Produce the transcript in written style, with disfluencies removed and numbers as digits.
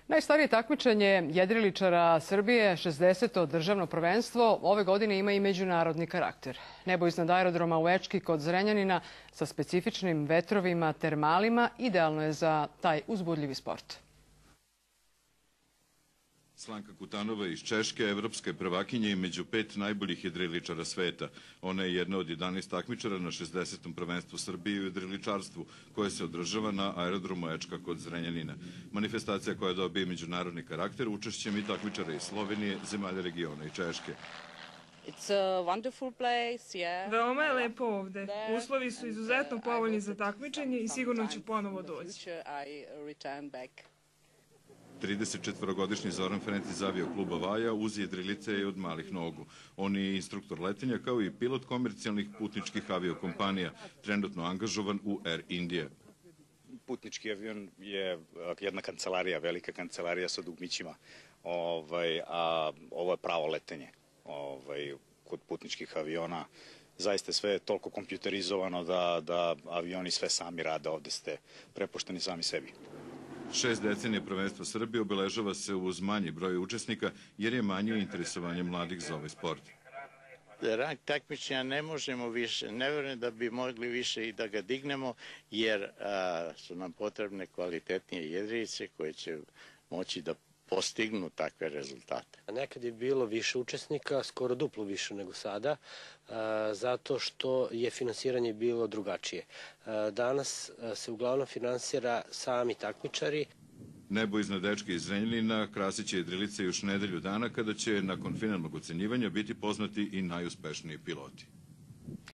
Najstarije takmičenje jedriličara Srbije, 60. državno prvenstvo, ove godine ima i međunarodni karakter. Nebo iznad aerodroma u Ečki kod Zrenjanina sa specifičnim vetrovima, termalima, idealno je za taj uzbudljivi sport. Slanka Kutanova iz Češke, evropska je prvakinja i među 5 najboljih jedriličara sveta. Ona je jedna od 11 takmičara na 60. prvenstvu Srbije u jedriličarstvu, koje se održava na aerodromu Ečka kod Zrenjanina. Manifestacija koja dobije međunarodni karakter učešćem i takmičara iz Slovenije, zemalja regiona i Češke. Veoma je lepo ovde. Uslovi su izuzetno povoljni za takmičenje i sigurno ću ponovo doći. 34-godišnji Zoran Ferenc iz avio kluba Vaja uz jedrilice je od malih nogu. On je instruktor letenja kao i pilot komercijalnih putničkih aviokompanija, trenutno angažovan u Air India. Putnički avion je jedna kancelarija, velika kancelarija sa dugmićima, a ovo je pravo letenje. Kod putničkih aviona zaista sve je toliko kompjuterizovano da avioni sve sami rade, ovde ste prepušteni sami sebi. 6 decenija prvenstva Srbije obeležava se uz manji broj učesnika jer je manje interesovanje mladih za ovaj sport. Rang takmičenja ne možemo više, ne verujem da bi mogli više i da ga dignemo jer su nam potrebne kvalitetnije jedrilice koje će moći da postignu takve rezultate. Nekad je bilo više učesnika, skoro duplo više nego sada, zato što je finansiranje bilo drugačije. Danas se uglavnom finansira sami takmičari. Nebo iznad Ečke iz Zrenjanina krasit će jedrilice još nedelju dana kada će nakon finalnog ocenjivanja biti poznati i najuspešniji piloti.